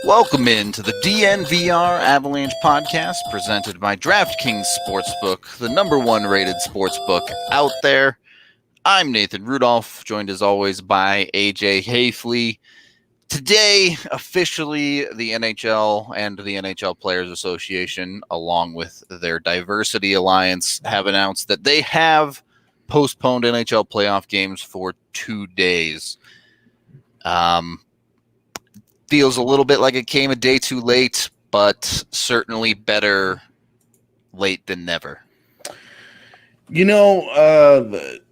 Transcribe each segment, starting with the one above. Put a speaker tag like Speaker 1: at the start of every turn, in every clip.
Speaker 1: Welcome into the DNVR Avalanche podcast presented by DraftKings Sportsbook, the number one rated sportsbook out there. I'm Nathan Rudolph, joined as always by AJ Hayfley. Today, officially, the NHL and the NHL Players Association, along with their Diversity Alliance, have announced that they have postponed NHL playoff games for 2 days. Feels a little bit like it came a day too late, but certainly better late than never.
Speaker 2: You know,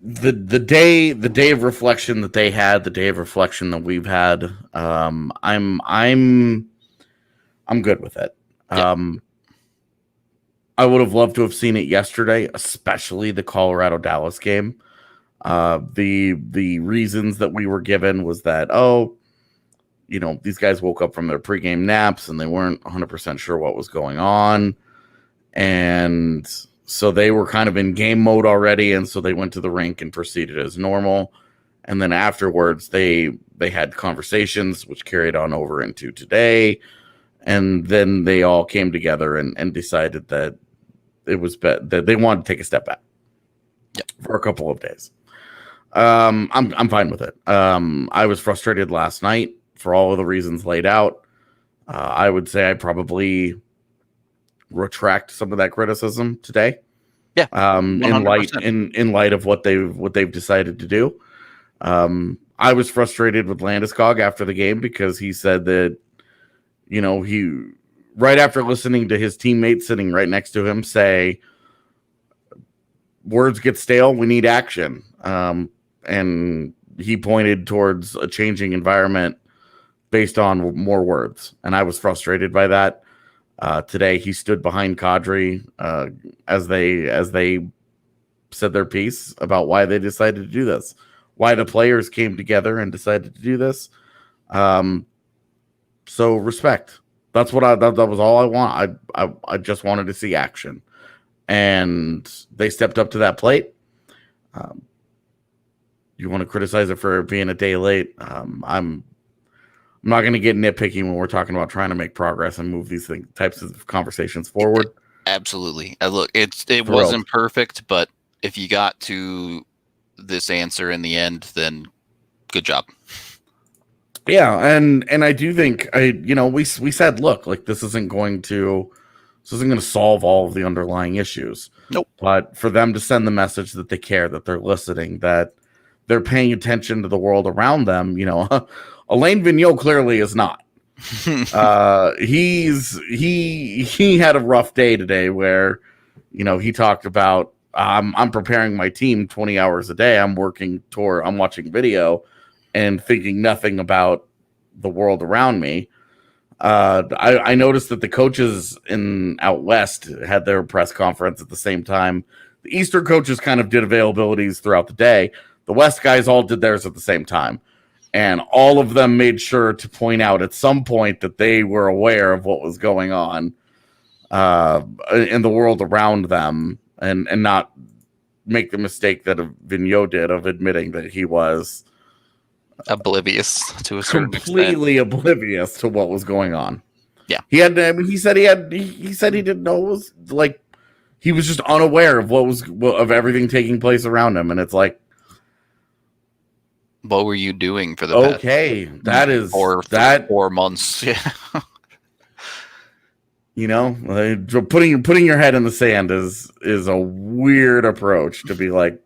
Speaker 2: the day of reflection that they had, the day of reflection that we've had, I'm good with it.
Speaker 1: Yeah.
Speaker 2: I would have loved to have seen it yesterday, especially the Colorado-Dallas game. The reasons that we were given was that, these guys woke up from their pregame naps and they weren't 100% sure what was going on. And so they were kind of in game mode already. And so they went to the rink and proceeded as normal. And then afterwards, they had conversations, which carried on over into today. And then they all came together and decided that it was that they wanted to take a step back for a couple of days. I'm fine with it. I was frustrated last night for all of the reasons laid out. I would say I probably retract some of that criticism today.
Speaker 1: Yeah,
Speaker 2: in light of what they've decided to do. I was frustrated with Landeskog after the game because he said that, he right after listening to his teammate sitting right next to him say, words get stale, we need action. And he pointed towards a changing environment based on more words. And I was frustrated by that. Today, he stood behind Kadri as they said their piece about why they decided to do this, why the players came together and decided to do this. So respect. That was all I want. I just wanted to see action, and they stepped up to that plate. You want to criticize it for being a day late? I'm not going to get nitpicky when we're talking about trying to make progress and move these types of conversations forward.
Speaker 1: Absolutely. Look, it wasn't perfect, but if you got to this answer in the end, then good job.
Speaker 2: Yeah, and I do think we said, look, like this isn't going to solve all of the underlying issues.
Speaker 1: Nope.
Speaker 2: But for them to send the message that they care, that they're listening, that they're paying attention to the world around them, Alain Vigneault clearly is not. He had a rough day today where, he talked about, I'm preparing my team 20 hours a day. I'm watching video and thinking nothing about the world around me. I noticed that the coaches out west had their press conference at the same time. The Eastern coaches kind of did availabilities throughout the day. The West guys all did theirs at the same time. And all of them made sure to point out at some point that they were aware of what was going on in the world around them and not make the mistake that Vigneault did of admitting that he was
Speaker 1: oblivious to a certain
Speaker 2: completely oblivious to what was going on.
Speaker 1: Yeah.
Speaker 2: He said he didn't know. It was like he was just unaware of of everything taking place around him. And it's like,
Speaker 1: what were you doing for the past
Speaker 2: that is
Speaker 1: 4 months? Yeah.
Speaker 2: Putting your head in the sand is a weird approach to be like,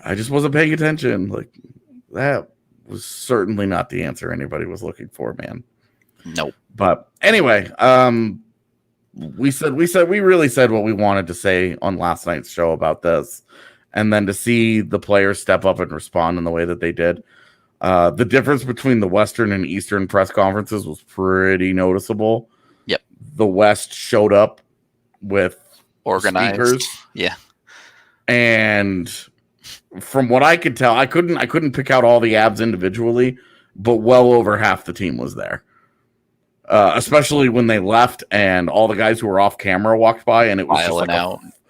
Speaker 2: I just wasn't paying attention. Like that was certainly not the answer anybody was looking for, man.
Speaker 1: Nope.
Speaker 2: But anyway, we really said what we wanted to say on last night's show about this. And then to see the players step up and respond in the way that they did. The difference between the Western and Eastern press conferences was pretty noticeable.
Speaker 1: Yep.
Speaker 2: The West showed up with
Speaker 1: organized
Speaker 2: speakers.
Speaker 1: Yeah.
Speaker 2: And from what I could tell, I couldn't pick out all the abs individually, but well over half the team was there. Especially when they left and all the guys who were off camera walked by and it was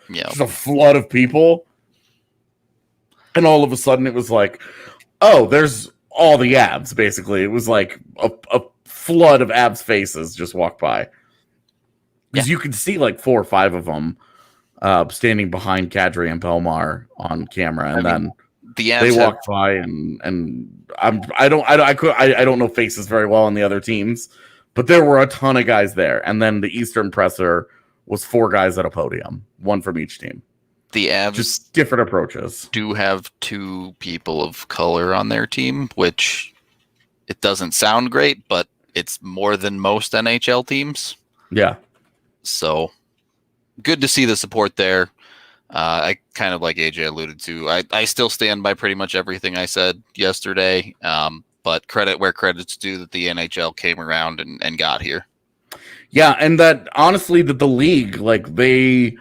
Speaker 2: just a flood of people. And all of a sudden it was like, oh, there's all the Abs, basically. It was like a flood of Abs faces just walked by. Because you could see like 4 or 5 of them standing behind Kadri and Pelmar on camera, and then they walked by, and I don't know faces very well on the other teams, but there were a ton of guys there, and then the Eastern presser was 4 guys at a podium, 1 from each team.
Speaker 1: The Avs
Speaker 2: just different approaches.
Speaker 1: Do have 2 people of color on their team, which it doesn't sound great, but it's more than most NHL teams.
Speaker 2: Yeah.
Speaker 1: So good to see the support there. I kind of like AJ alluded to. I still stand by pretty much everything I said yesterday, but credit where credit's due that the NHL came around and got here.
Speaker 2: Yeah, and that honestly that the league, like they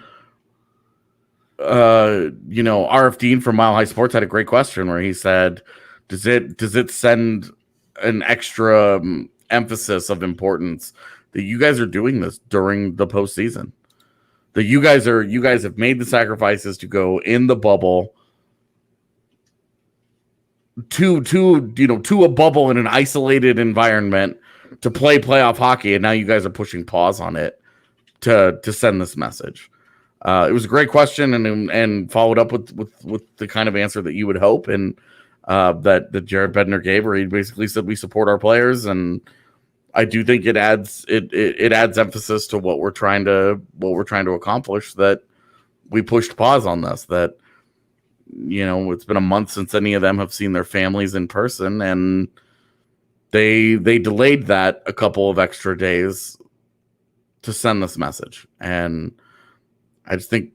Speaker 2: RF Dean from Mile High Sports had a great question where he said, does it send an extra emphasis of importance that you guys are doing this during the postseason? That you guys have made the sacrifices to go in the bubble to a bubble in an isolated environment to play playoff hockey, and now you guys are pushing pause on it to send this message. It was a great question and followed up with the kind of answer that you would hope, and that Jared Bednar gave, where he basically said we support our players, and I do think it adds emphasis to what we're trying to accomplish, that we pushed pause on this, that it's been a month since any of them have seen their families in person, and they delayed that a couple of extra days to send this message. And I just think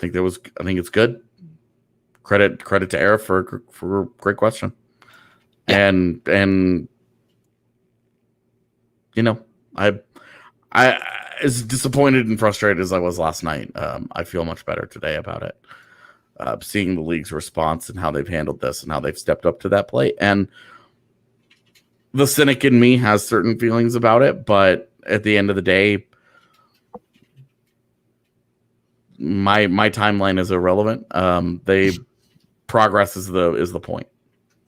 Speaker 2: it's good. Credit to Era for a great question. Yeah. And I as disappointed and frustrated as I was last night, I feel much better today about it. Seeing the league's response and how they've handled this and how they've stepped up to that plate. And the cynic in me has certain feelings about it, but at the end of the day, my timeline is irrelevant. Progress is the point.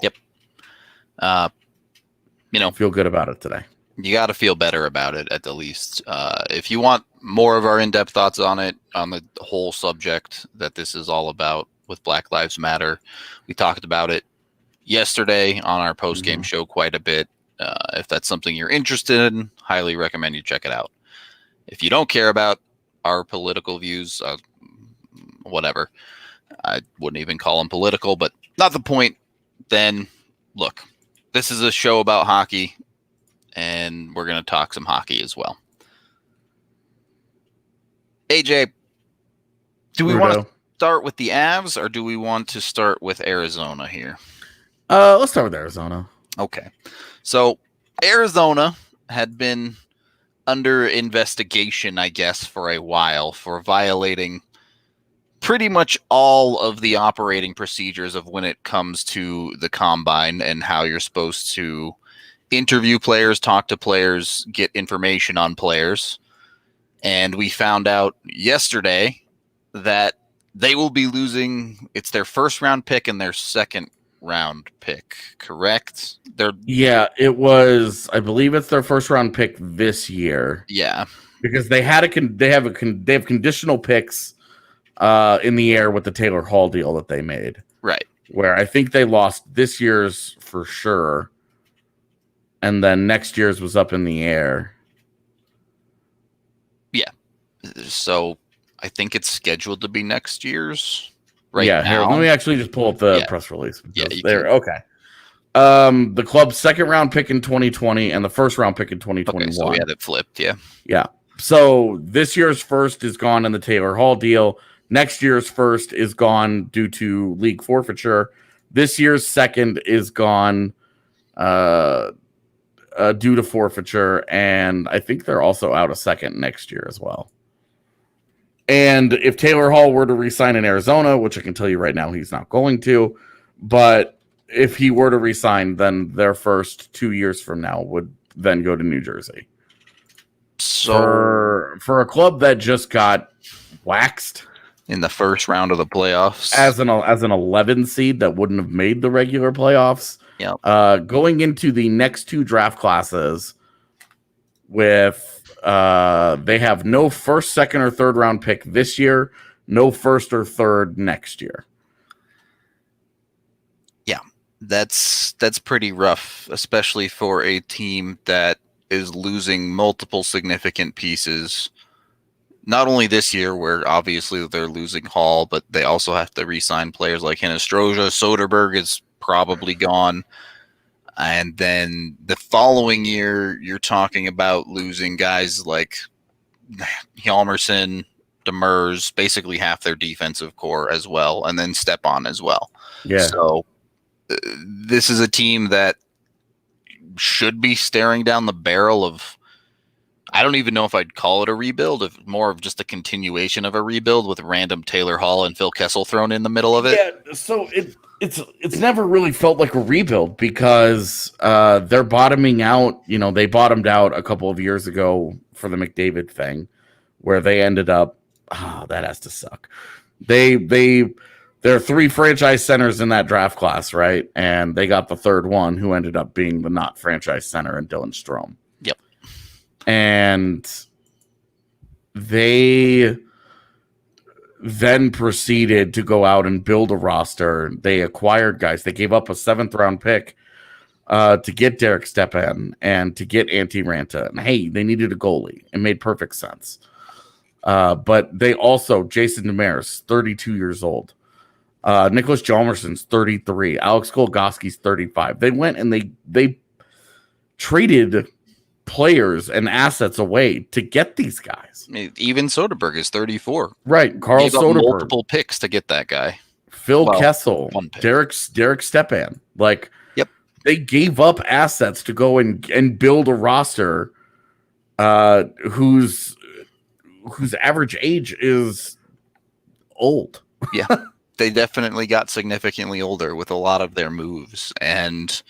Speaker 1: Yep.
Speaker 2: Feel good about it today.
Speaker 1: You got to feel better about it at the least. If you want more of our in-depth thoughts on it, on the whole subject that this is all about with Black Lives Matter, we talked about it yesterday on our post-game show quite a bit. If that's something you're interested in, highly recommend you check it out. If you don't care about our political views, whatever, I wouldn't even call them political, but not the point, then look, this is a show about hockey, and we're going to talk some hockey as well. AJ, do we want to start with the Avs, or do we want to start with Arizona here?
Speaker 2: Let's start with Arizona.
Speaker 1: Okay. So Arizona had been under investigation, I guess, for a while for violating pretty much all of the operating procedures of when it comes to the combine and how you're supposed to interview players, talk to players, get information on players. And we found out yesterday that they will be losing, it's their first round pick and their second round pick, correct?
Speaker 2: It was, I believe it's their first round pick this year.
Speaker 1: Yeah.
Speaker 2: Because they have conditional picks in the air with the Taylor Hall deal that they made.
Speaker 1: Right.
Speaker 2: Where I think they lost this year's for sure. And then next year's was up in the air. Yeah.
Speaker 1: So I think it's scheduled to be next year's now.
Speaker 2: Here, let me actually just pull up the press release.
Speaker 1: Yeah,
Speaker 2: okay. The club's second round pick in 2020 and the first round pick in 2021.
Speaker 1: Okay, so we had it flipped, yeah.
Speaker 2: Yeah. So this year's first is gone in the Taylor Hall deal. Next year's first is gone due to league forfeiture. This year's second is gone due to forfeiture, and I think they're also out a second next year as well. And if Taylor Hall were to re-sign in Arizona, which I can tell you right now he's not going to, but if he were to re-sign, then their first 2 years from now would then go to New Jersey. So for a club that just got waxed
Speaker 1: in the first round of the playoffs
Speaker 2: as an 11 seed that wouldn't have made the regular playoffs,
Speaker 1: Yep.
Speaker 2: Going into the next two draft classes with they have no first, second, or third round pick this year, no first or third next year.
Speaker 1: Yeah, that's pretty rough, especially for a team that is losing multiple significant pieces. Not only this year, where obviously they're losing Hall, but they also have to re-sign players like Hinostroza. Soderberg is probably gone. And then the following year, you're talking about losing guys like Hjalmarsson, Demers, basically half their defensive core as well, and then Stepan as well.
Speaker 2: Yeah.
Speaker 1: So this is a team that should be staring down the barrel of, I don't even know if I'd call it a rebuild, if more of just a continuation of a rebuild with random Taylor Hall and Phil Kessel thrown in the middle of it.
Speaker 2: Yeah, so it's never really felt like a rebuild because they're bottoming out. You know, they bottomed out a couple of years ago for the McDavid thing, where they ended up. Oh, that has to suck. There are three franchise centers in that draft class, right? And they got the third one, who ended up being the not franchise center, and Dylan Strome.
Speaker 1: Yep.
Speaker 2: And they then proceeded to go out and build a roster. They acquired guys. They gave up a 7th round pick to get Derek Stepan and to get Antti Ranta. And hey, they needed a goalie. It made perfect sense. But they also, Jason Demers, 32 years old. Nicholas Hjalmarsson's 33. Alex Golgoski's 35. They went and they traded players and assets away to get these guys.
Speaker 1: Even Soderberg is 34.
Speaker 2: Right. Carl Soderberg.
Speaker 1: Multiple picks to get that guy.
Speaker 2: Phil Kessel. Derek Stepan. Like,
Speaker 1: yep.
Speaker 2: They gave up assets to go and build a roster whose average age is old.
Speaker 1: Yeah. They definitely got significantly older with a lot of their moves, and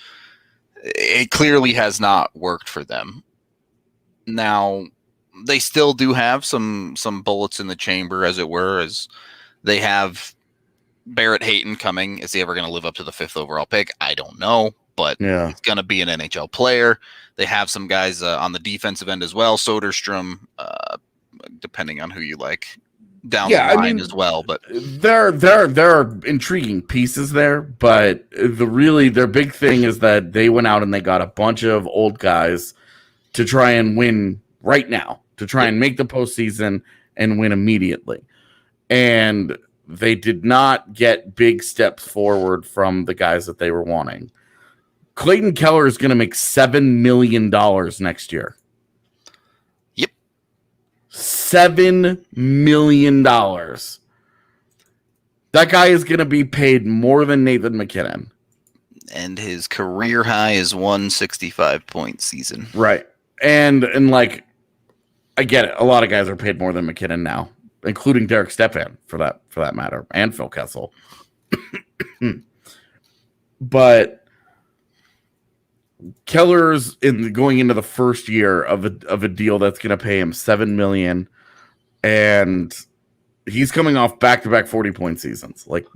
Speaker 1: it clearly has not worked for them. Now, they still do have some bullets in the chamber, as it were, as they have Barrett Hayton coming. Is he ever going to live up to the 5th overall pick? I don't know, but he's going to be an NHL player. They have some guys on the defensive end as well. Soderstrom, depending on who you like, down the line as well. But
Speaker 2: there are intriguing pieces there, but their big thing is that they went out and they got a bunch of old guys to try and win right now, to try and make the postseason and win immediately. And they did not get big steps forward from the guys that they were wanting. Clayton Keller is going to make $7 million next year.
Speaker 1: Yep.
Speaker 2: $7 million. That guy is going to be paid more than Nathan McKinnon.
Speaker 1: And his career high is 165-point season.
Speaker 2: Right. And like, I get it. A lot of guys are paid more than McKinnon now, including Derek Stepan for that matter, and Phil Kessel. But Keller's going into the first year of a deal that's going to pay him $7 million, and he's coming off back-to-back 40-point seasons. Like,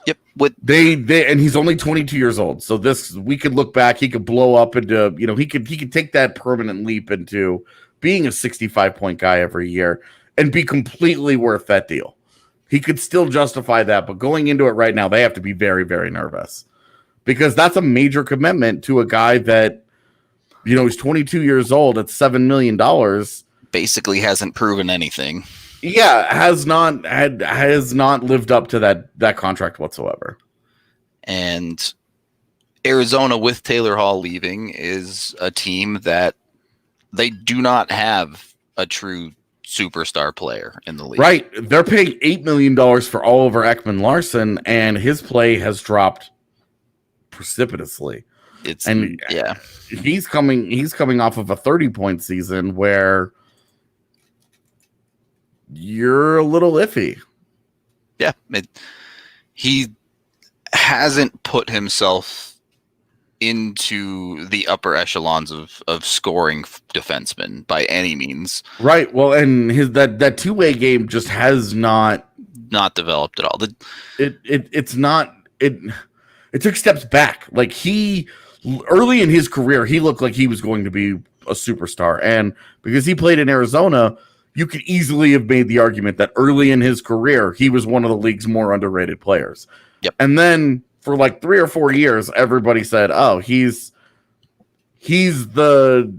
Speaker 1: yep. With
Speaker 2: and he's only 22 years old. So we could look back. He could blow up into, he could take that permanent leap into being a 65-point guy every year and be completely worth that deal. He could still justify that, but going into it right now, they have to be very, very nervous because that's a major commitment to a guy that, he's 22 years old at $7 million.
Speaker 1: Basically hasn't proven anything.
Speaker 2: Yeah, has not lived up to that contract whatsoever.
Speaker 1: And Arizona, with Taylor Hall leaving, is a team that they do not have a true superstar player in the league. Right.
Speaker 2: They're paying $8 million for Oliver Ekman-Larsson, and his play has dropped precipitously. He's coming off of a 30-point season where you're a little iffy.
Speaker 1: Yeah. He hasn't put himself into the upper echelons of scoring defensemen by any means.
Speaker 2: Right. Well, and that two-way game just has not
Speaker 1: developed at all.
Speaker 2: It took steps back. Like early in his career, he looked like he was going to be a superstar. And because he played in Arizona, you could easily have made the argument that early in his career, he was one of the league's more underrated players.
Speaker 1: Yep.
Speaker 2: And then for like 3 or 4 years, everybody said, oh, he's the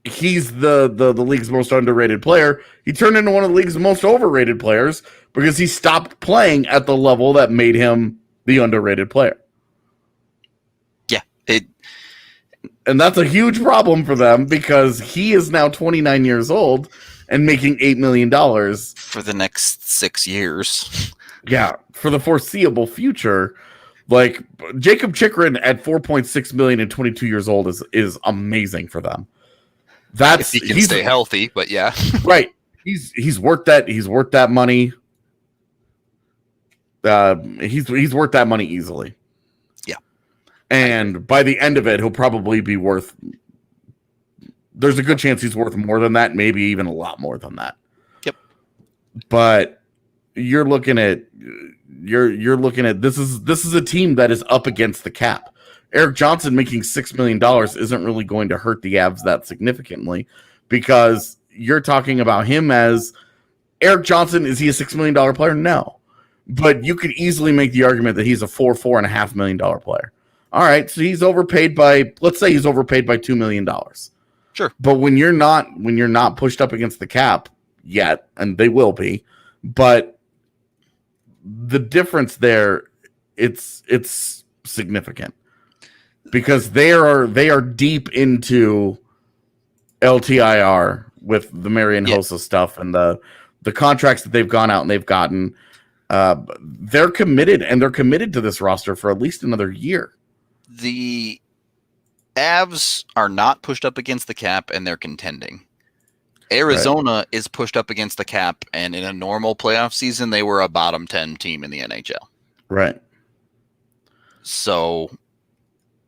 Speaker 2: league's most underrated player. He turned into one of the league's most overrated players because he stopped playing at the level that made him the underrated player.
Speaker 1: Yeah.
Speaker 2: And that's a huge problem for them because he is now 29 years old and making $8 million
Speaker 1: for the next 6 years.
Speaker 2: Yeah, for the foreseeable future. Like Jacob Chikrin at $4.6 million and 22 years old is amazing for them.
Speaker 1: If he can stay healthy, but yeah.
Speaker 2: Right. He's worth that. He's worth that money. He's worth that money easily.
Speaker 1: Yeah.
Speaker 2: And by the end of it, he'll probably be worth. There's a good chance he's worth more than that, maybe even a lot more than that.
Speaker 1: Yep.
Speaker 2: But you're looking at this is a team that is up against the cap. Eric Johnson making $6 million isn't really going to hurt the Avs that significantly because you're talking about him as Eric Johnson. Is he a $6 million player? No. But you could easily make the argument that he's a $4.5 million player. All right. So he's overpaid let's say he's overpaid by $2 million.
Speaker 1: Sure.
Speaker 2: But when you're not pushed up against the cap yet, and they will be, but the difference there, it's significant. Because they are deep into LTIR with the Marian Hossa stuff and the contracts that they've gone out and they've gotten. They're committed, and they're committed to this roster for at least another year.
Speaker 1: The Avs are not pushed up against the cap, and they're contending. Arizona is pushed up against the cap, and in a normal playoff season, they were a bottom 10 team in the NHL.
Speaker 2: Right.
Speaker 1: So...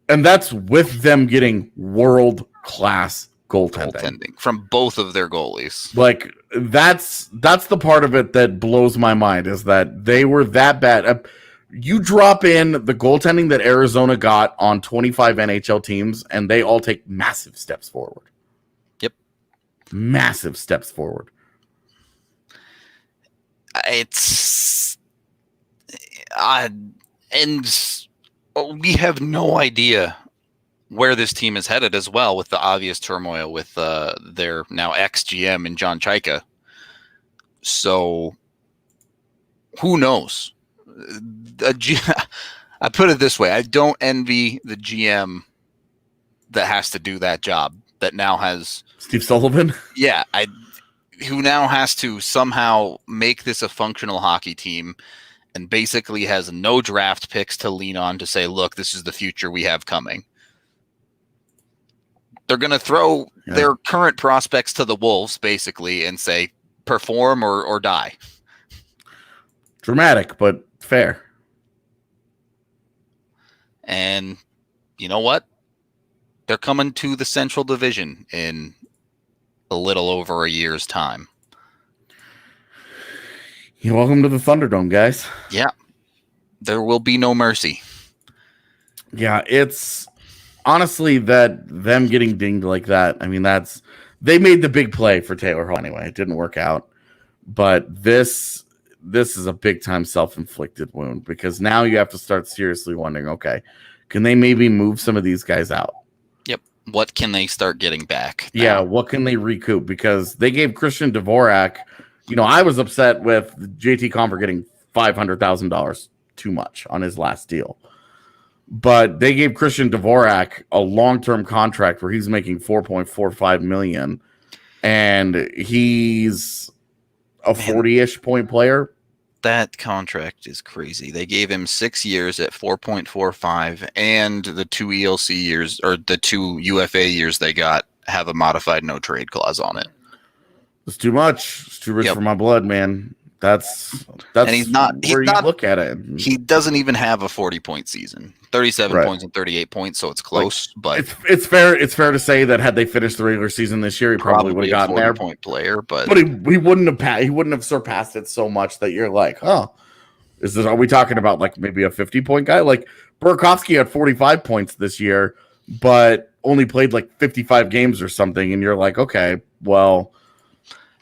Speaker 2: And that's with them getting world-class goaltending
Speaker 1: from both of their goalies.
Speaker 2: Like that's the part of it that blows my mind is that they were that bad. You drop in the goaltending that Arizona got on 25 NHL teams, and they all take massive steps forward.
Speaker 1: Yep,
Speaker 2: massive steps forward.
Speaker 1: We have no idea where this team is headed as well, with the obvious turmoil with their now ex-GM and John Chaika. So who knows? I put it this way. I don't envy the GM that has to do that job, that now has...
Speaker 2: Steve Sullivan?
Speaker 1: Yeah, who now has to somehow make this a functional hockey team and basically has no draft picks to lean on to say, look, this is the future we have coming. They're going to throw their current prospects to the wolves, basically, and say, perform or die.
Speaker 2: Dramatic, but fair.
Speaker 1: And you know what? They're coming to the Central Division in a little over a year's time.
Speaker 2: You're welcome to the Thunderdome, guys.
Speaker 1: Yeah. There will be no mercy.
Speaker 2: Yeah, it's honestly that them getting dinged like that. I mean, they made the big play for Taylor Hall anyway. It didn't work out. But this is a big time self-inflicted wound because now you have to start seriously wondering, okay, can they maybe move some of these guys out?
Speaker 1: Yep. What can they start getting back now?
Speaker 2: Yeah, what can they recoup? Because they gave Christian Dvorak, I was upset with JT Compher getting $500,000 too much on his last deal. But they gave Christian Dvorak a long-term contract where he's making $4.45 million, and he's a 40-ish point player.
Speaker 1: That contract is crazy. They gave him 6 years at 4.45, and the 2 ELC years, or the 2 UFA years they got, have a modified no trade clause on it.
Speaker 2: It's too much. It's too rich for my blood, man. That's
Speaker 1: and he's not
Speaker 2: you look at it.
Speaker 1: He doesn't even have a 40-point season. 37 points and 38 points, so it's close. But
Speaker 2: it's fair. It's fair to say that had they finished the regular season this year, he probably would have gotten there.
Speaker 1: 40-point player, but
Speaker 2: he wouldn't have surpassed it so much that you're like, oh, Are we talking about like maybe a 50-point guy? Like Burakovsky had 45 points this year, but only played like 55 games or something. And you're like, okay, well,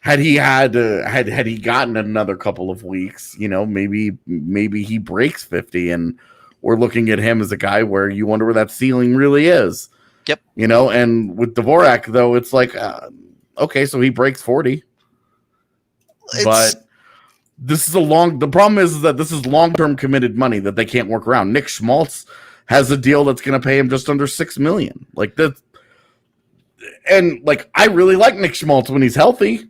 Speaker 2: had he gotten another couple of weeks, maybe he breaks 50, and we're looking at him as a guy where you wonder where that ceiling really is.
Speaker 1: Yep.
Speaker 2: And with Dvorak, though, it's like, okay, so he breaks 40. But the problem is that this is long-term committed money that they can't work around. Nick Schmaltz has a deal that's going to pay him just under $6 million. Like that. And like, I really like Nick Schmaltz when he's healthy.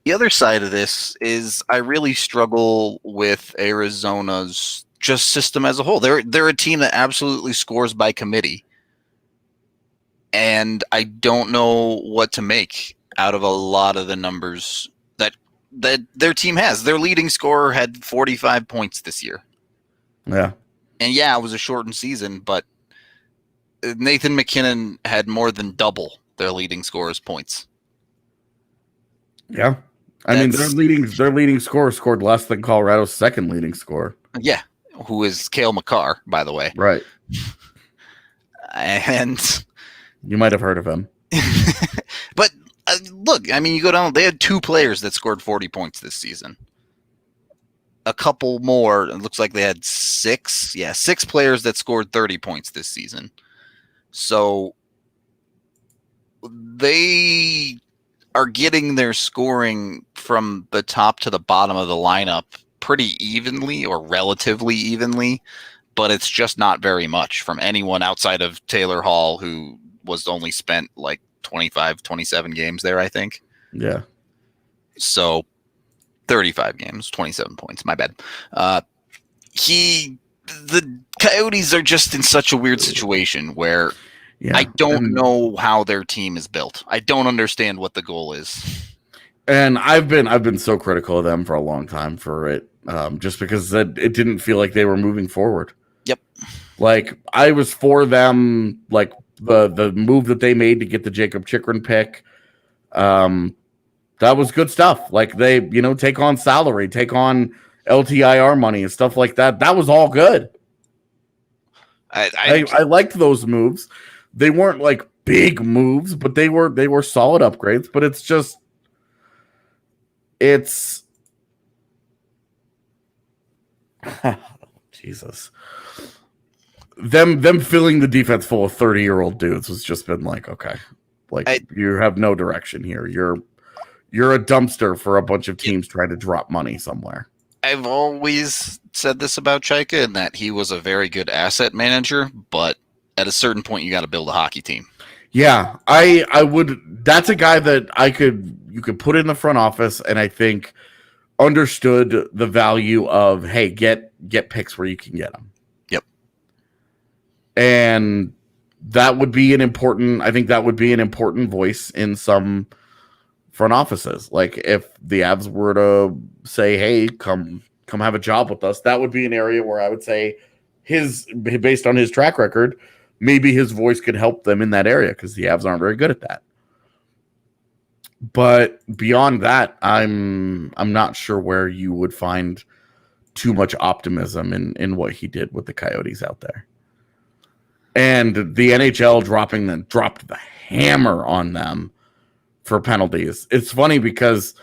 Speaker 1: The other side of this is I really struggle with Arizona's just system as a whole. They're a team that absolutely scores by committee. And I don't know what to make out of a lot of the numbers that their team has. Their leading scorer had 45 points this year.
Speaker 2: Yeah. And
Speaker 1: yeah, it was a shortened season, but Nathan McKinnon had more than double their leading scorer's points.
Speaker 2: Yeah. I mean, their leading scorer scored less than Colorado's second leading scorer.
Speaker 1: Yeah. Who is Cale Makar, by the way.
Speaker 2: Right.
Speaker 1: And
Speaker 2: you might have heard of him.
Speaker 1: But look, I mean, you go down, they had 2 players that scored 40 points this season. A couple more, it looks like they had 6. Yeah, 6 players that scored 30 points this season. So they are getting their scoring from the top to the bottom of the lineup pretty evenly or relatively evenly, but it's just not very much from anyone outside of Taylor Hall, who was only spent like 25, 27 games there, I think.
Speaker 2: Yeah.
Speaker 1: So 35 games, 27 points. My bad. The Coyotes are just in such a weird situation where I don't know how their team is built. I don't understand what the goal is.
Speaker 2: And I've been so critical of them for a long time for it, just because it didn't feel like they were moving forward.
Speaker 1: Yep.
Speaker 2: Like I was for them, like the move that they made to get the Jacob Chikrin pick. That was good stuff. Like they, take on salary, take on LTIR money and stuff like that. That was all good. I liked those moves. They weren't like big moves, but they were solid upgrades. But it's Jesus. Them filling the defense full of 30-year-old dudes has just been like, okay, like you have no direction here. You're a dumpster for a bunch of teams trying to drop money somewhere.
Speaker 1: I've always said this about Chaika, and that he was a very good asset manager, but at a certain point you got to build a hockey team.
Speaker 2: Yeah, I would. That's a guy that you could put in the front office, and I think understood the value of, hey, get picks where you can get them.
Speaker 1: Yep.
Speaker 2: And that would be an important voice in some front offices. Like if the Avs were to say, hey, come have a job with us, that would be an area where I would say based on his track record, maybe his voice could help them in that area, because the Avs aren't very good at that. But beyond that, I'm not sure where you would find too much optimism in what he did with the Coyotes out there. And the NHL dropped the hammer on them for penalties. It's funny because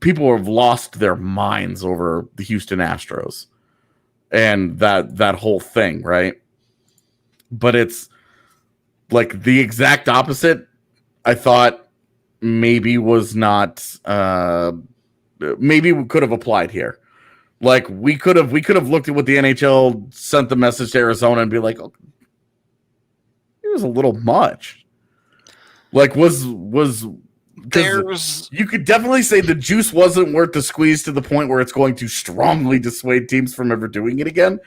Speaker 2: people have lost their minds over the Houston Astros and that whole thing, right? But it's like the exact opposite. I thought maybe was not maybe we could have applied here. Like we could have looked at what the NHL sent the message to Arizona and be like, oh, it was a little much. Like was you could definitely say the juice wasn't worth the squeeze to the point where it's going to strongly dissuade teams from ever doing it again.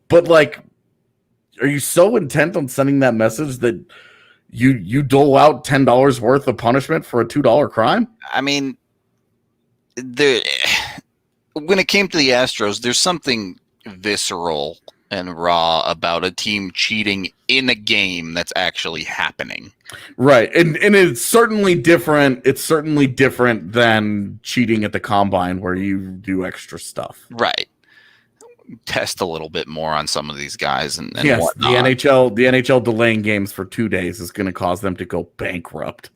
Speaker 2: But like, are you so intent on sending that message that you dole out $10 worth of punishment for a $2 crime?
Speaker 1: I mean, when it came to the Astros, there's something visceral and raw about a team cheating in a game that's actually happening.
Speaker 2: Right. And it's certainly different. It's certainly different than cheating at the combine where you do extra stuff.
Speaker 1: Right. test a little bit more on some of these guys and
Speaker 2: yes,
Speaker 1: whatnot.
Speaker 2: the NHL delaying games for 2 days is going to cause them to go bankrupt.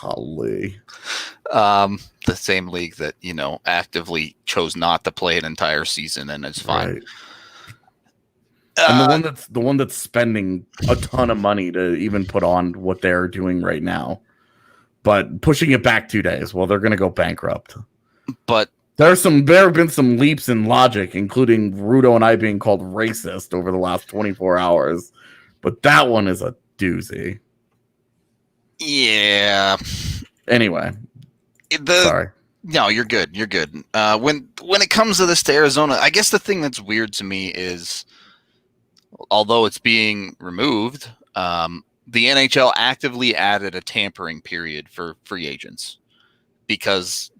Speaker 2: Golly.
Speaker 1: The same league that, actively chose not to play an entire season, and it's fine.
Speaker 2: Right. And the one that's spending a ton of money to even put on what they're doing right now, but pushing it back 2 days, well, they're going to go bankrupt.
Speaker 1: But
Speaker 2: there have been some leaps in logic, including Rudo and I being called racist over the last 24 hours. But that one is a doozy.
Speaker 1: Yeah.
Speaker 2: Anyway, sorry.
Speaker 1: No, you're good. You're good. When it comes to this to Arizona, I guess the thing that's weird to me is, although it's being removed, the NHL actively added a tampering period for free agents, because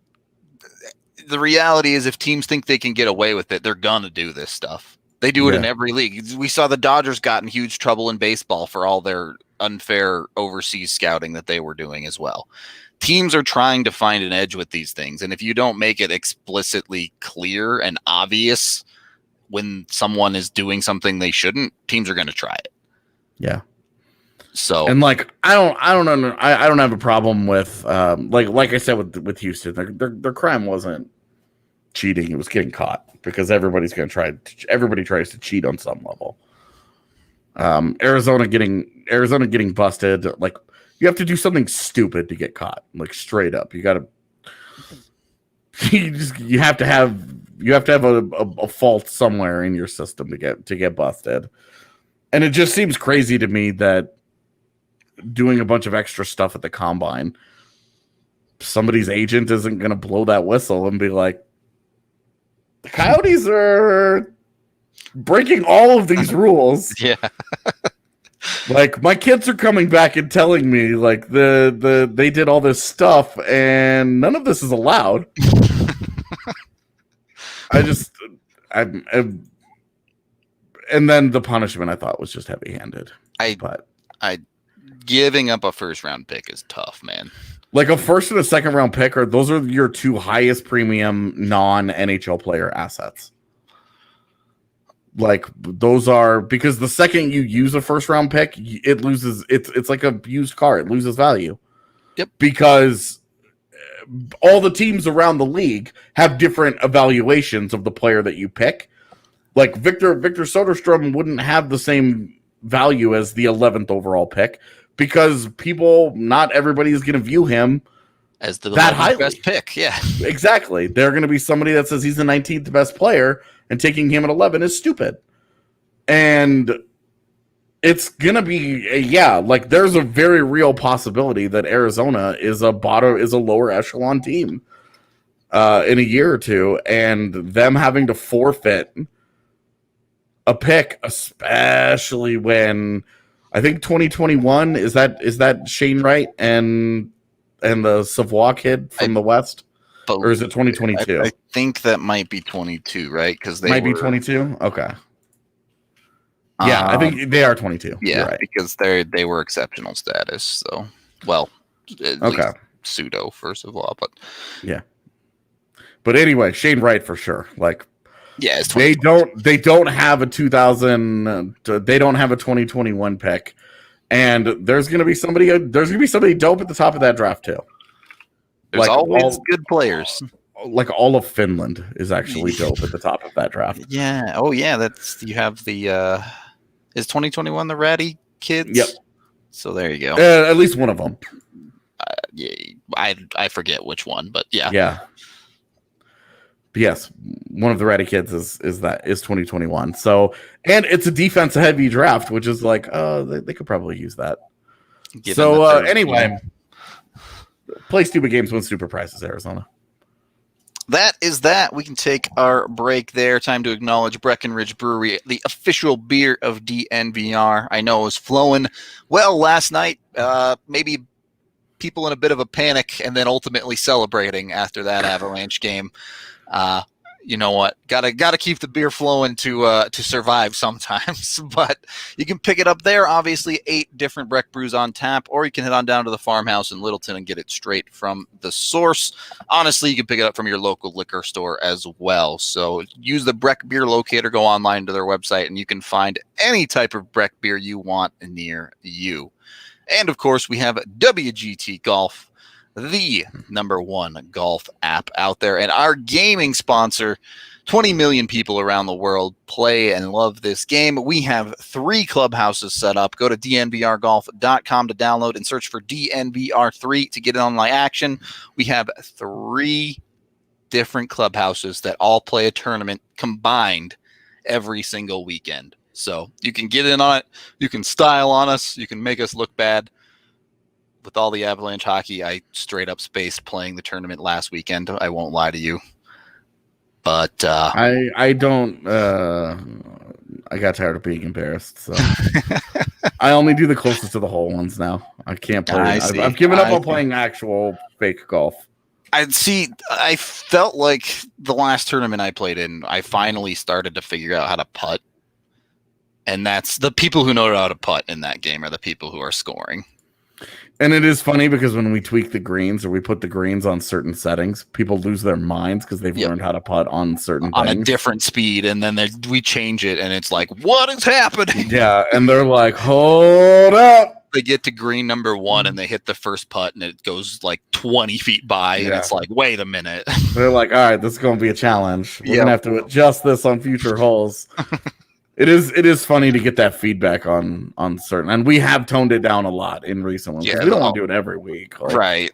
Speaker 1: the reality is, if teams think they can get away with it, they're gonna do this stuff. They do it in every league. We saw the Dodgers got in huge trouble in baseball for all their unfair overseas scouting that they were doing as well. Teams are trying to find an edge with these things, and if you don't make it explicitly clear and obvious when someone is doing something they shouldn't, teams are going to try it.
Speaker 2: Yeah.
Speaker 1: So,
Speaker 2: and I don't have a problem with like I said with Houston, their crime wasn't cheating; it was getting caught, because everybody tries to cheat on some level. Arizona getting busted, like, you have to do something stupid to get caught, like, straight up. You have to have a fault somewhere in your system to get busted. And it just seems crazy to me that doing a bunch of extra stuff at the combine, somebody's agent isn't going to blow that whistle and be like, the Coyotes are breaking all of these rules.
Speaker 1: Yeah.
Speaker 2: Like, my kids are coming back and telling me, like, they did all this stuff and none of this is allowed. And then the punishment I thought was just heavy-handed.
Speaker 1: Giving up a first-round pick is tough, man.
Speaker 2: Like, a first and a second-round pick, those are your two highest premium non-NHL player assets. Like, those are, because the second you use a first-round pick, it loses. It's like a used car; it loses value.
Speaker 1: Yep.
Speaker 2: Because all the teams around the league have different evaluations of the player that you pick. Like, Victor Soderstrom wouldn't have the same value as the 11th overall pick, because not everybody is going to view him
Speaker 1: as the
Speaker 2: best
Speaker 1: pick. Yeah,
Speaker 2: exactly. They're going to be somebody that says he's the 19th best player, and taking him at 11 is stupid. And it's going to be, like, there's a very real possibility that Arizona is a lower echelon team in a year or two, and them having to forfeit a pick, especially when I think 2021 is that Shane Wright and the Savoie kid from the West, or is it 2022?
Speaker 1: I think that might be 22, right? Because they
Speaker 2: be 22. Okay. Yeah, I think they are 22.
Speaker 1: Yeah,
Speaker 2: right.
Speaker 1: Because they were exceptional status. So, well, at least pseudo first of all, but
Speaker 2: yeah. But anyway, Shane Wright for sure. Like,
Speaker 1: yeah,
Speaker 2: they don't have a 2021 pick, and there's gonna be somebody dope at the top of that draft too.
Speaker 1: There's like always good players.
Speaker 2: Like, all of Finland is actually dope at the top of that draft.
Speaker 1: Yeah. Oh yeah, you have the is 2021 the ratty kids?
Speaker 2: Yep.
Speaker 1: So there you go.
Speaker 2: At least one of them.
Speaker 1: Yeah, I forget which one, but yeah.
Speaker 2: Yeah. Yes, one of the ratty kids is 2021. So, and it's a defense heavy draft, which is like, they could probably use that. Anyway, play stupid games, win stupid prizes, Arizona.
Speaker 1: That is that. We can take our break there. Time to acknowledge Breckenridge Brewery, the official beer of DNVR. I know it was flowing well last night. Maybe people in a bit of a panic, and then ultimately celebrating after that Avalanche game. you know what? Gotta keep the beer flowing to survive sometimes. But you can pick it up there. Obviously, 8 different Breck brews on tap, or you can head on down to the farmhouse in Littleton and get it straight from the source. Honestly, you can pick it up from your local liquor store as well. So use the Breck beer locator, go online to their website, and you can find any type of Breck beer you want near you. And of course, we have WGT Golf, the #1 golf app out there, and our gaming sponsor. 20 million people around the world play and love this game. We have 3 clubhouses set up. Go to dnvrgolf.com to download and search for DNVR3 to get in on my action. We have 3 different clubhouses that all play a tournament combined every single weekend. So you can get in on it. You can style on us. You can make us look bad. With all the Avalanche hockey, I straight up spaced playing the tournament last weekend. I won't lie to you. But
Speaker 2: I don't. I got tired of being embarrassed, so I only do the closest to the hole ones now. I can't play. I've given up on playing actual fake golf.
Speaker 1: I felt like the last tournament I played in, I finally started to figure out how to putt, and that's the people who know how to putt in that game are the people who are scoring.
Speaker 2: And it is funny because when we tweak the greens or we put the greens on certain settings, people lose their minds because they've learned how to putt on certain
Speaker 1: on
Speaker 2: things.
Speaker 1: A different speed, and then we change it, and it's like, what is happening?
Speaker 2: Yeah, and they're like, hold up.
Speaker 1: They get to green #1 and they hit the first putt, and it goes like 20 feet by, and it's like, wait a minute.
Speaker 2: They're like, all right, this is going to be a challenge. We're going to have to adjust this on future holes. It is funny to get that feedback on certain, and we have toned it down a lot in recent ones. Yeah, we don't want to do it every week,
Speaker 1: right?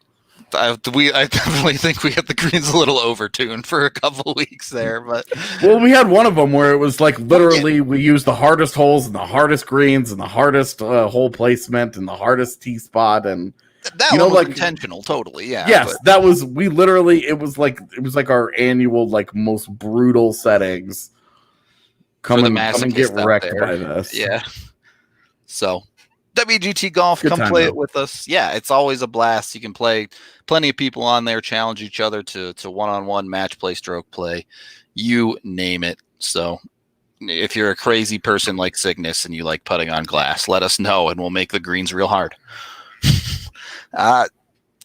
Speaker 1: I definitely think we had the greens a little overtuned for a couple weeks there, but
Speaker 2: we had one of them where it was like literally we used the hardest holes and the hardest greens and the hardest hole placement and the hardest tee spot, and
Speaker 1: that one was intentional, totally. Yeah.
Speaker 2: Yes, that was it was like our annual like most brutal settings. Come and get wrecked by this.
Speaker 1: Yeah. So, WGT Golf, come play it with us. Yeah, it's always a blast. You can play plenty of people on there, challenge each other to one-on-one match play, stroke play, you name it. So, if you're a crazy person like Cygnus and you like putting on glass, let us know and we'll make the greens real hard.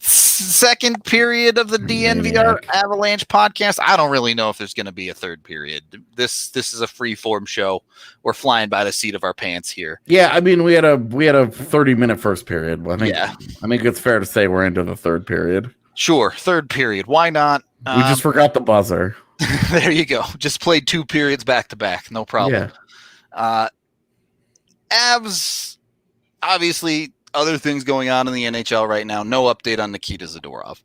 Speaker 1: Second period of the DNVR Avalanche podcast. I don't really know if there's going to be a third period. This is a free form show. We're flying by the seat of our pants here.
Speaker 2: Yeah, I mean we had a 30-minute first period. I think it's fair to say we're into the third period.
Speaker 1: Sure, third period. Why not?
Speaker 2: We just forgot the buzzer.
Speaker 1: There you go. Just played 2 periods back to back. No problem. Yeah. Avs, obviously. Other things going on in the NHL right now. No update on Nikita Zadorov.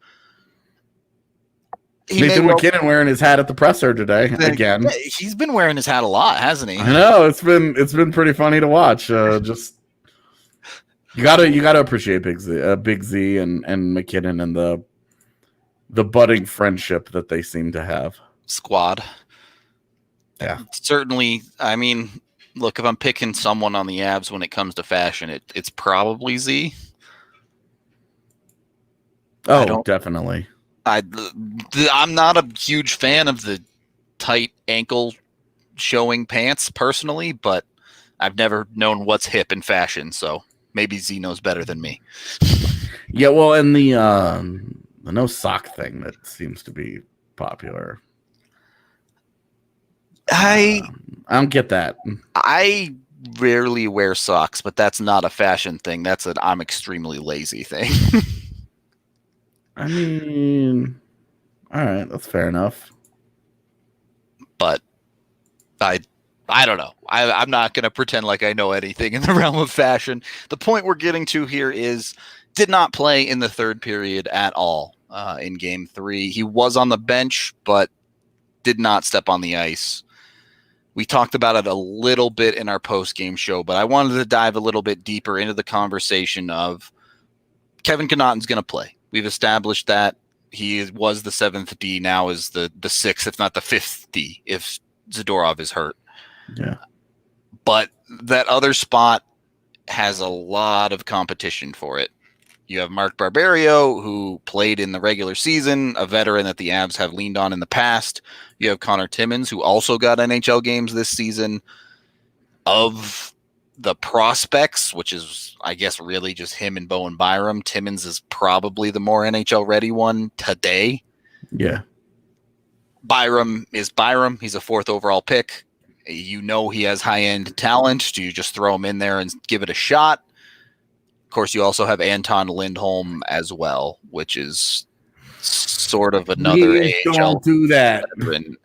Speaker 2: Nathan McKinnon wearing his hat at the presser today again.
Speaker 1: Yeah, he's been wearing his hat a lot, hasn't he?
Speaker 2: I know it's been pretty funny to watch. Just you gotta appreciate Big Z and McKinnon and the budding friendship that they seem to have.
Speaker 1: Squad.
Speaker 2: Yeah,
Speaker 1: certainly. I mean. Look, if I'm picking someone on the Avs when it comes to fashion, it's probably Z.
Speaker 2: Oh, definitely.
Speaker 1: I'm not a huge fan of the tight ankle showing pants personally, but I've never known what's hip in fashion, so maybe Z knows better than me.
Speaker 2: Yeah, well, and the no sock thing that seems to be popular. I don't get that.
Speaker 1: I rarely wear socks, but that's not a fashion thing. That's an I'm extremely lazy thing.
Speaker 2: I mean, all right, that's fair enough.
Speaker 1: But I don't know. I'm not going to pretend like I know anything in the realm of fashion. The point we're getting to here is did not play in the third period at all in Game 3. He was on the bench, but did not step on the ice. We talked about it a little bit in our post-game show, but I wanted to dive a little bit deeper into the conversation of Kevin Connauton's going to play. We've established that he was the 7th D, now is the 6th, if not the 5th D, if Zadorov is hurt.
Speaker 2: Yeah.
Speaker 1: But that other spot has a lot of competition for it. You have Mark Barberio, who played in the regular season, a veteran that the Avs have leaned on in the past. You have Connor Timmins, who also got NHL games this season. Of the prospects, which is, I guess, really just him and Bowen Byram, Timmins is probably the more NHL-ready one today.
Speaker 2: Yeah.
Speaker 1: Byram is Byram. He's a 4th overall pick. You know he has high-end talent. Do you just throw him in there and give it a shot? Of course, you also have Anton Lindholm as well, which is sort of another AHL.
Speaker 2: Don't do that.
Speaker 1: Veteran.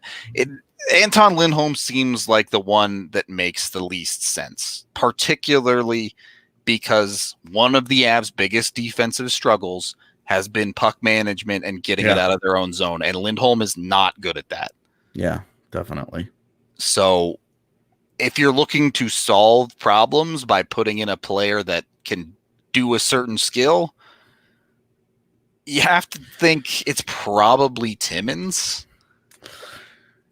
Speaker 1: Anton Lindholm seems like the one that makes the least sense, particularly because one of the Avs' biggest defensive struggles has been puck management and getting it out of their own zone, and Lindholm is not good at that.
Speaker 2: Yeah, definitely.
Speaker 1: So if you're looking to solve problems by putting in a player that can do a certain skill, you have to think it's probably Timmins.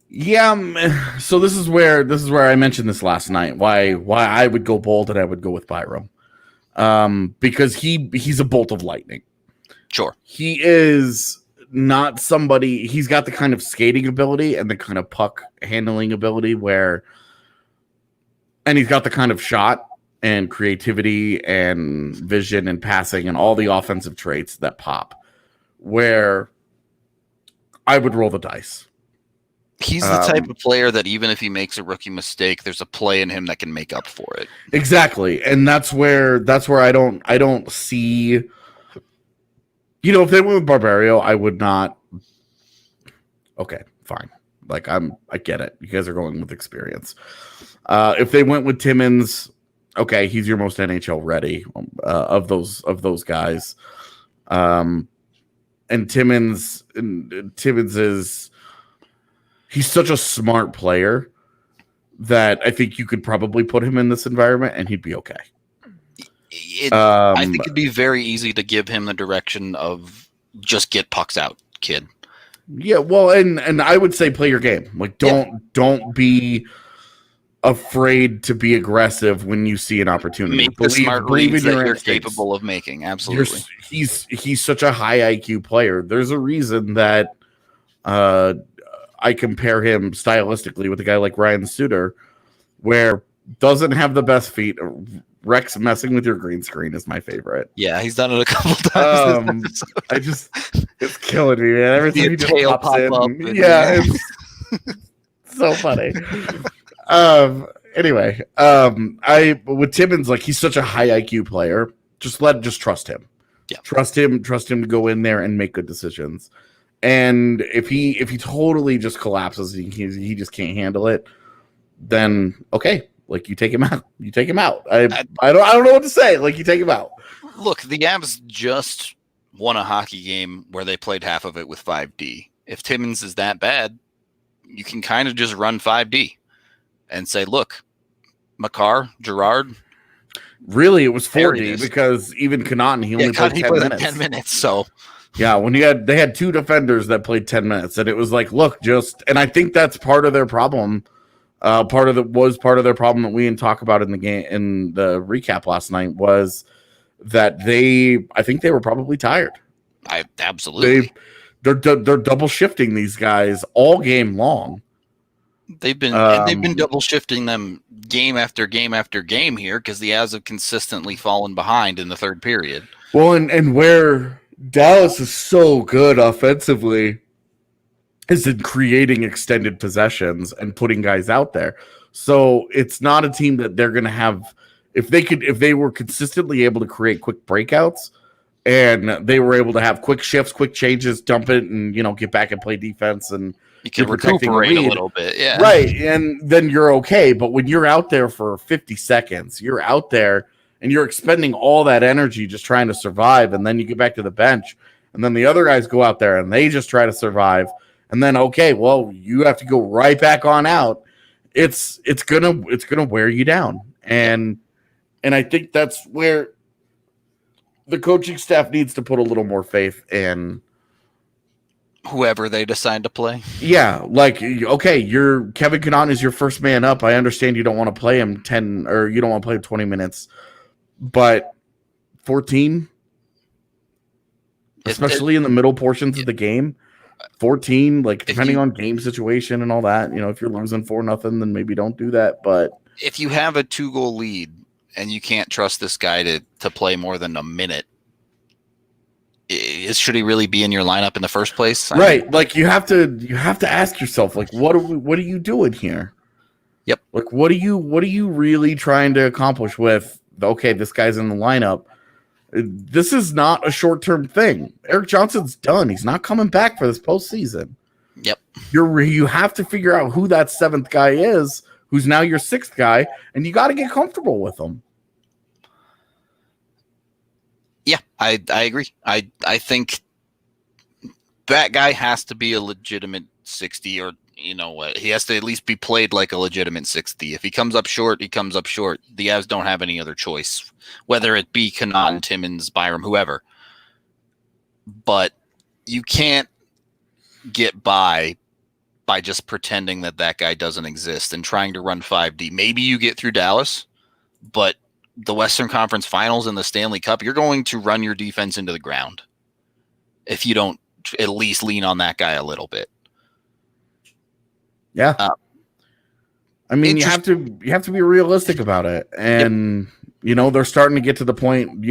Speaker 2: Yeah, so this is where I mentioned this last night. Why I would go bold and I would go with Byram, because he's a bolt of lightning.
Speaker 1: Sure,
Speaker 2: he is not somebody. He's got the kind of skating ability and the kind of puck handling ability and he's got the kind of shot and creativity and vision and passing and all the offensive traits that pop. Where I would roll the dice.
Speaker 1: He's the type of player that even if he makes a rookie mistake, there's a play in him that can make up for it.
Speaker 2: Exactly. And that's where I don't see, if they went with Barberio, I would not. Okay, fine. Like I get it. You guys are going with experience. If they went with Timmins, okay, he's your most NHL ready of those guys. And Timmins is, he's such a smart player that I think you could probably put him in this environment and he'd be okay.
Speaker 1: I think it'd be very easy to give him the direction of just get pucks out, kid.
Speaker 2: Yeah, well, and I would say play your game. Like don't be afraid to be aggressive when you see an opportunity.
Speaker 1: Make the smart reads that you're capable of making. Absolutely.
Speaker 2: He's such a high IQ player. There's a reason that I compare him stylistically with a guy like Ryan Suter, where doesn't have the best feet. Rex messing with your green screen is my favorite.
Speaker 1: Yeah, he's done it a couple times.
Speaker 2: It's killing me, man. Every time he just pops in.
Speaker 1: Up
Speaker 2: it's so funny. Anyway, with Timmins, like he's such a high IQ player. Just trust him.
Speaker 1: Yeah.
Speaker 2: Trust him to go in there and make good decisions. And if he totally just collapses, he just can't handle it, then okay, like you take him out. You take him out. I don't know what to say. Like you take him out.
Speaker 1: Look, the Avs just won a hockey game where they played half of it with 5D. If Timmins is that bad, you can kind of just run 5D and say, look, Makar, Gerard.
Speaker 2: Really, it was 4D because even Connaughton, he only played 10 minutes.
Speaker 1: 10 minutes, so.
Speaker 2: Yeah, when they had two defenders that played 10 minutes, and it was like, look, and I think that's part of their problem. Part of their problem that we didn't talk about in the game in the recap last night was that I think they were probably tired.
Speaker 1: Absolutely.
Speaker 2: They're double shifting these guys all game long.
Speaker 1: They've been double shifting them game after game after game here because the Avs have consistently fallen behind in the third period.
Speaker 2: Well, and where Dallas is so good offensively is in creating extended possessions and putting guys out there. So it's not a team that they're going to have. If they were consistently able to create quick breakouts and they were able to have quick shifts, quick changes, dump it, and get back and play defense, and
Speaker 1: you can recuperate a little bit, yeah,
Speaker 2: right, and then you're okay. But when you're out there for 50 seconds, you're out there and you're expending all that energy just trying to survive, and then you get back to the bench, and then the other guys go out there and they just try to survive. And then, okay, well, you have to go right back on out. It's gonna wear you down, and I think that's where the coaching staff needs to put a little more faith in
Speaker 1: whoever they decide to play.
Speaker 2: Yeah, like okay, Kevin Connaughton is your first man up. I understand you don't want to play him 10 or you don't want to play him 20 minutes, but 14, especially in the middle portions of the game. 14, like depending on game situation and all that. If you're losing 4-0, then maybe don't do that. But
Speaker 1: if you have a 2-goal lead and you can't trust this guy to play more than a minute, should he really be in your lineup in the first place?
Speaker 2: Right. Like you have to ask yourself, like, what are you doing here?
Speaker 1: Yep.
Speaker 2: Like, what are you really trying to accomplish with, okay, this guy's in the lineup? This is not a short-term thing. Erik Johnson's done. He's not coming back for this postseason.
Speaker 1: Yep.
Speaker 2: You have to figure out who that seventh guy is, who's now your sixth guy, and you got to get comfortable with him.
Speaker 1: Yeah, I agree. I think that guy has to be a legitimate 60, or he has to at least be played like a legitimate 60. If he comes up short, he comes up short. The Avs don't have any other choice, whether it be Connaughton, Timmins, Byram, whoever. But you can't get by just pretending that guy doesn't exist and trying to run 5D. Maybe you get through Dallas, but the Western Conference Finals and the Stanley Cup, you're going to run your defense into the ground if you don't at least lean on that guy a little bit.
Speaker 2: Yeah. I mean, you have to be realistic about it. And, they're starting to get to the point, I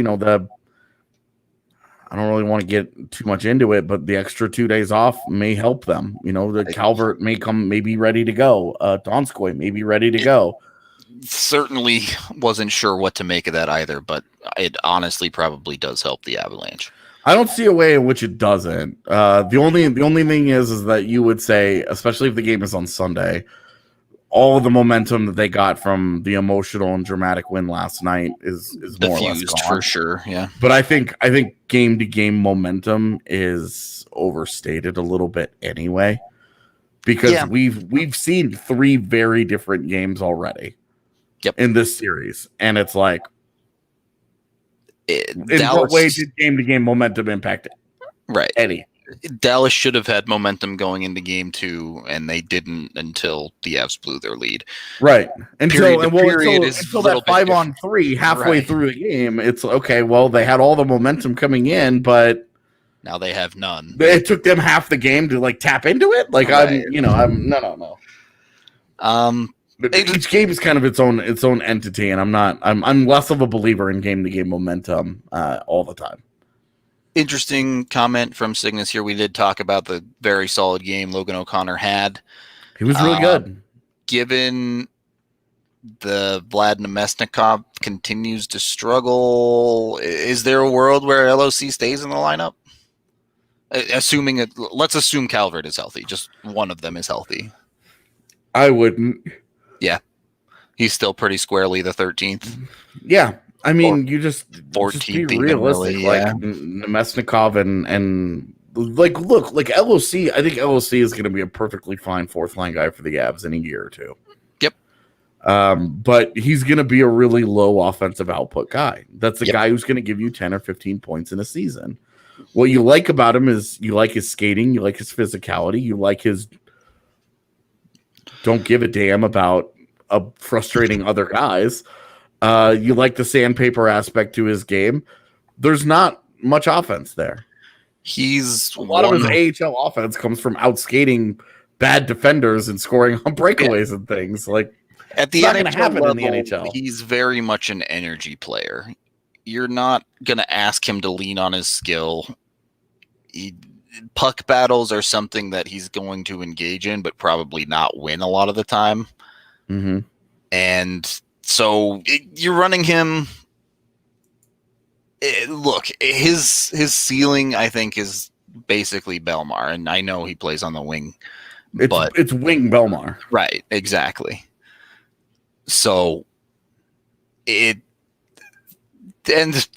Speaker 2: don't really want to get too much into it, but the extra 2 days off may help them. The Calvert may be ready to go. Donskoy may be ready to go.
Speaker 1: Certainly wasn't sure what to make of that either, but it honestly probably does help the Avalanche.
Speaker 2: I don't see a way in which it doesn't. The only thing is that you would say, especially if the game is on Sunday, all of the momentum that they got from the emotional and dramatic win last night is more or less gone.
Speaker 1: For sure. Yeah,
Speaker 2: but I think game to game momentum is overstated a little bit anyway, because we've seen 3 very different games already.
Speaker 1: Yep.
Speaker 2: In this series, and it's like, in
Speaker 1: Dallas,
Speaker 2: what way did game-to-game momentum impact it?
Speaker 1: Right.
Speaker 2: Eddie.
Speaker 1: Dallas should have had momentum going into game 2, and they didn't until the Avs blew their lead.
Speaker 2: Right. Until that 5-on-3 halfway through the game, it's okay, well, they had all the momentum coming in, but
Speaker 1: now they have none.
Speaker 2: It took them half the game to tap into it. No. Each game is kind of its own entity, and I'm less of a believer in game-to-game momentum all the time.
Speaker 1: Interesting comment from Cygnus here. We did talk about the very solid game Logan O'Connor had.
Speaker 2: He was really good.
Speaker 1: Given the Vlad Nemesnikov continues to struggle, is there a world where LOC stays in the lineup? Let's assume Calvert is healthy. Just one of them is healthy.
Speaker 2: I wouldn't.
Speaker 1: Yeah, he's still pretty squarely the 13th.
Speaker 2: Yeah, I mean, you just
Speaker 1: 14th,
Speaker 2: be realistic.
Speaker 1: Really, yeah.
Speaker 2: Nemesnikov and look, LOC. I think LOC is going to be a perfectly fine fourth line guy for the Avs in a year or two.
Speaker 1: Yep.
Speaker 2: But he's going to be a really low offensive output guy. That's the guy who's going to give you 10 or 15 points in a season. What you like about him is you like his skating, you like his physicality, you like his don't give a damn about frustrating other guys. You like the sandpaper aspect to his game. There's not much offense there. A lot of his AHL offense comes from outskating bad defenders and scoring on breakaways and things.
Speaker 1: At the
Speaker 2: not
Speaker 1: NHL
Speaker 2: going to happen
Speaker 1: level,
Speaker 2: in the NHL.
Speaker 1: He's very much an energy player. You're not going to ask him to lean on his skill. Puck battles are something that he's going to engage in, but probably not win a lot of the time.
Speaker 2: Mm-hmm.
Speaker 1: And so you're running him. Look, his ceiling, I think, is basically Belmar, and I know he plays on the wing.
Speaker 2: It's wing Belmar.
Speaker 1: Right, exactly. So and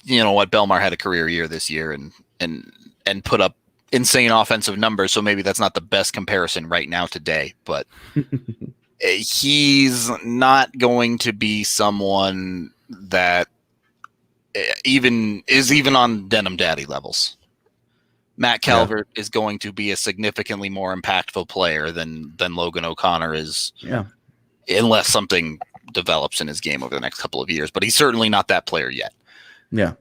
Speaker 1: you know what, Belmar had a career year this year and put up insane offensive numbers, so maybe that's not the best comparison right now today, but he's not going to be someone that even on Denim Daddy levels. Matt Calvert is going to be a significantly more impactful player than Logan O'Connor is.
Speaker 2: Yeah.
Speaker 1: Unless something develops in his game over the next couple of years, but he's certainly not that player yet.
Speaker 2: Yeah.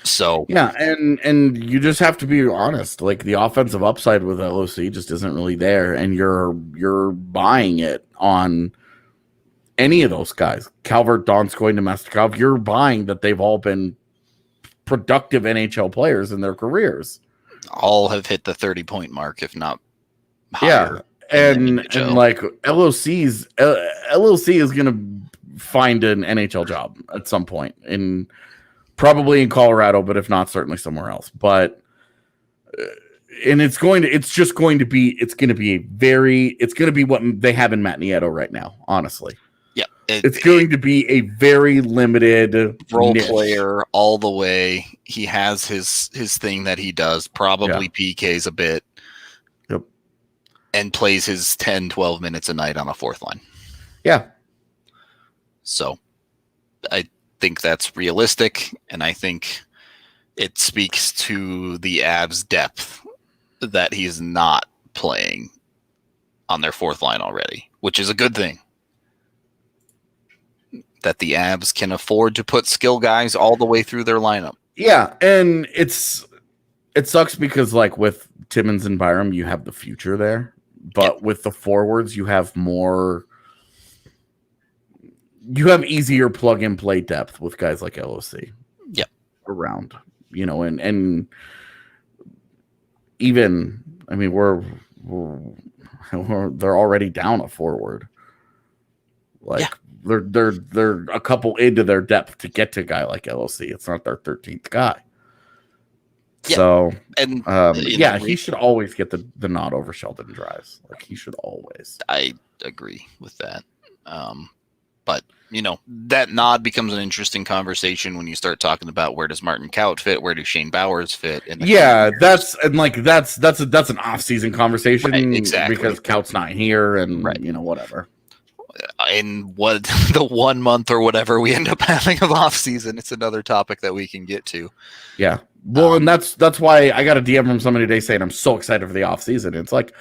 Speaker 1: So
Speaker 2: yeah, and you just have to be honest. Like the offensive upside with LOC just isn't really there, and you're buying it on any of those guys. Calvert, Donskoy, Nemestikov. You're buying that they've all been productive NHL players in their careers.
Speaker 1: all have hit the 30-point mark, if not higher.
Speaker 2: Yeah, and like LOC is going to find an NHL job at some point, in probably in Colorado, but if not, certainly somewhere else. But and it's going to be what they have in Matt Nieto right now. Honestly,
Speaker 1: yeah,
Speaker 2: it's going to be a very limited
Speaker 1: role
Speaker 2: niche.
Speaker 1: player all the way. He has his thing that he does, probably PKs a bit.
Speaker 2: Yep.
Speaker 1: And plays his 10, 12 minutes a night on a fourth line.
Speaker 2: Yeah.
Speaker 1: So I think that's realistic, and I think it speaks to the Avs' depth that he's not playing on their fourth line already, which is a good thing. That the Avs can afford to put skill guys all the way through their lineup.
Speaker 2: Yeah, and it sucks because like with Timmins and Byram, you have the future there. But with the forwards, you have easier plug and play depth with guys like LOC.
Speaker 1: Yep.
Speaker 2: Around, and even, I mean, they're already down a forward. Like they're a couple into their depth to get to a guy like LOC. It's not their 13th guy.
Speaker 1: Yeah.
Speaker 2: So,
Speaker 1: and
Speaker 2: he should always get the nod over Sheldon Dries. Like he should always.
Speaker 1: I agree with that. But that nod becomes an interesting conversation when you start talking about where does Martin Kaut fit, where do Shane Bowers fit.
Speaker 2: That's an off-season conversation,
Speaker 1: right, exactly,
Speaker 2: because Kaut's not here, and
Speaker 1: right.
Speaker 2: Whatever.
Speaker 1: In what the 1 month or whatever we end up having of off season, it's another topic that we can get to.
Speaker 2: Yeah. Well, and that's why I got a DM from somebody today saying I'm so excited for the off season. It's like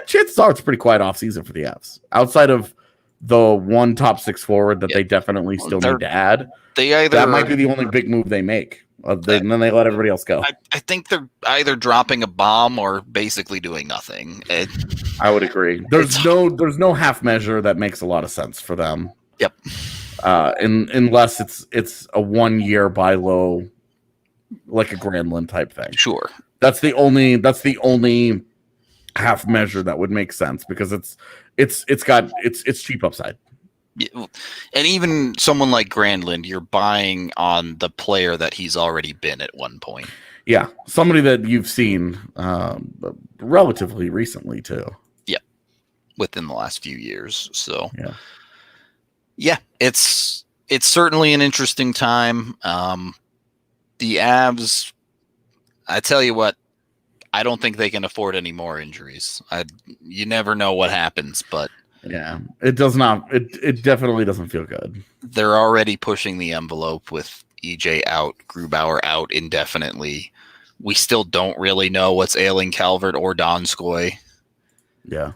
Speaker 2: chances are it's a pretty quiet off season for the Avs. Outside of the one top six forward that they definitely still need to add. That might be the only big move they make. And then they let everybody else go.
Speaker 1: I think they're either dropping a bomb or basically doing nothing.
Speaker 2: I would agree. There's no half measure that makes a lot of sense for them.
Speaker 1: Yep.
Speaker 2: Unless it's a 1 year buy low, like a Granlund type thing.
Speaker 1: Sure.
Speaker 2: That's the only half measure that would make sense, because it's cheap upside.
Speaker 1: And even someone like Granlund, you're buying on the player that he's already been at one point.
Speaker 2: Yeah, somebody that you've seen relatively recently too.
Speaker 1: Yep, within the last few years. So
Speaker 2: yeah,
Speaker 1: it's certainly an interesting time. The Avs, I tell you what, I don't think they can afford any more injuries. You never know what happens, but.
Speaker 2: Yeah, it does not. It definitely doesn't feel good.
Speaker 1: They're already pushing the envelope with EJ out, Grubauer out indefinitely. We still don't really know what's ailing Calvert or Donskoy.
Speaker 2: Yeah.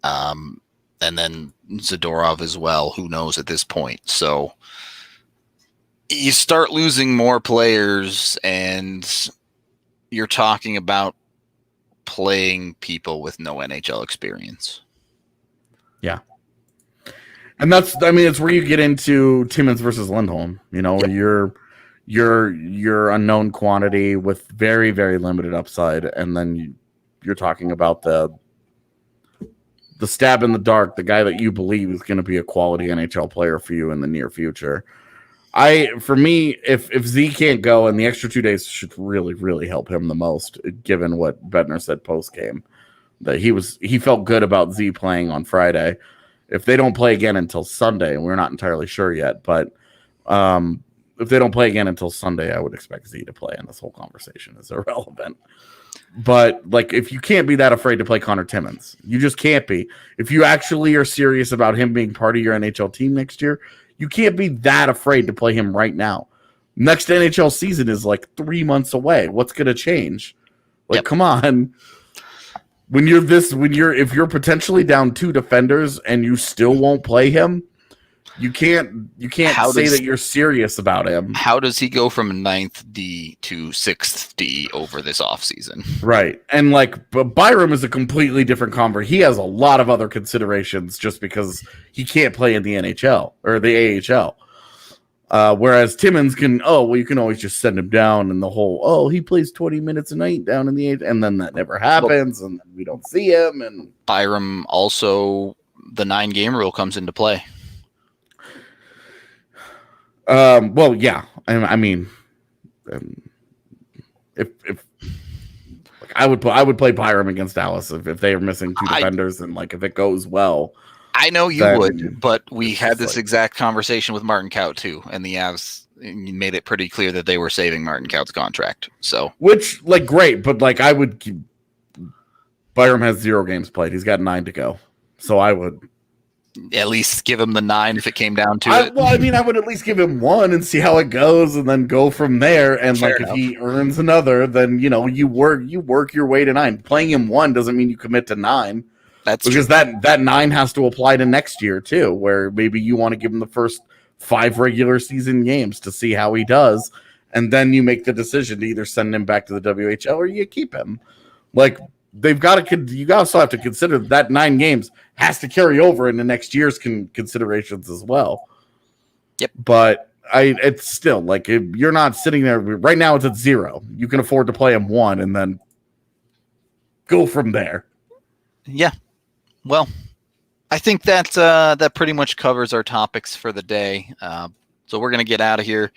Speaker 1: And then Zadorov as well. Who knows at this point? So you start losing more players, and you're talking about playing people with no NHL experience.
Speaker 2: Yeah. And it's where you get into Timmins versus Lindholm. Your unknown quantity with very, very limited upside, and then you're talking about the stab in the dark, the guy that you believe is going to be a quality NHL player for you in the near future. For me, if Z can't go, and the extra 2 days should really, really help him the most, given what Bednar said post game. That he felt good about Z playing on Friday. If they don't play again until Sunday, we're not entirely sure yet, but if they don't play again until Sunday, I would expect Z to play, and this whole conversation is irrelevant. But like, if you can't be that afraid to play Connor Timmins, you just can't be. If you actually are serious about him being part of your NHL team next year, you can't be that afraid to play him right now. Next NHL season is like 3 months away. What's going to change? Like, Come on. If you're potentially down 2 defenders and you still won't play him, You can't say that you're serious about him.
Speaker 1: How does he go from 9th D to 6th D over this offseason?
Speaker 2: Right. And but Byram is a completely different convert. He has a lot of other considerations just because he can't play in the NHL or the AHL. Whereas Timmins you can always just send him down, and the whole, he plays 20 minutes a night down in the AHL, and then that never happens, and we don't see him. And
Speaker 1: Byram also, the 9-game rule comes into play.
Speaker 2: Well, yeah. I mean, if I would play Byram against Dallas if they are missing 2 defenders, and if it goes well.
Speaker 1: I know you would, but we had this exact conversation with Martin Kaut too, and the Avs made it pretty clear that they were saving Martin Kaut's contract. So,
Speaker 2: which great, but Byram has 0 games played. He's got 9 to go, so I would
Speaker 1: at least give him the 9 if it came down to it.
Speaker 2: Well, I mean, I would at least give him 1 and see how it goes, and then go from there. And
Speaker 1: Fair
Speaker 2: if
Speaker 1: enough.
Speaker 2: he earns another, then you work your way to 9. Playing him 1 doesn't mean you commit to 9.
Speaker 1: That's
Speaker 2: because
Speaker 1: true.
Speaker 2: that 9 has to apply to next year too, where maybe you want to give him the first 5 regular season games to see how he does, and then you make the decision to either send him back to the WHL or you keep him. You also have to consider that 9 games has to carry over into next year's considerations as well.
Speaker 1: Yep.
Speaker 2: But it's still if you're not sitting there right now. It's at 0. You can afford to play him 1 and then go from there.
Speaker 1: Yeah. Well, I think that pretty much covers our topics for the day. So we're going to get out of here.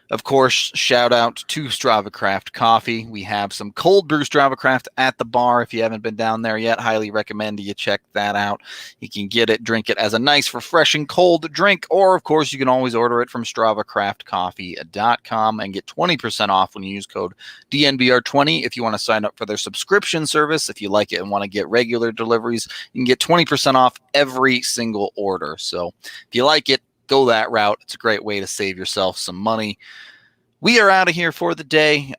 Speaker 1: Of course, shout out to Strava Craft Coffee. We have some cold brew Strava Craft at the bar. If you haven't been down there yet, highly recommend you check that out. You can get it, drink it as a nice, refreshing cold drink, or of course, you can always order it from StravaCraftCoffee.com and get 20% off when you use code DNVR20. If you want to sign up for their subscription service, if you like it and want to get regular deliveries, you can get 20% off every single order. So if you like it, go that route. It's a great way to save yourself some money. We are out of here for the day.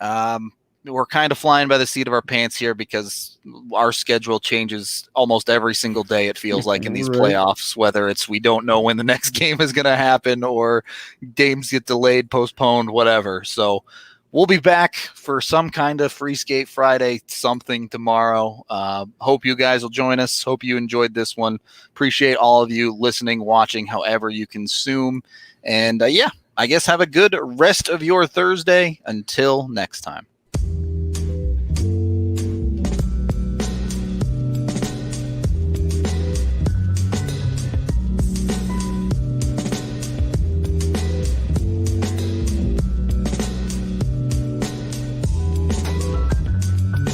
Speaker 1: We're kind of flying by the seat of our pants here because our schedule changes almost every single day, it feels like, in these playoffs, whether it's we don't know when the next game is going to happen or games get delayed, postponed, whatever. So we'll be back for some kind of Free Skate Friday something tomorrow. Hope you guys will join us. Hope you enjoyed this one. Appreciate all of you listening, watching, however you consume. And I guess have a good rest of your Thursday. Until next time.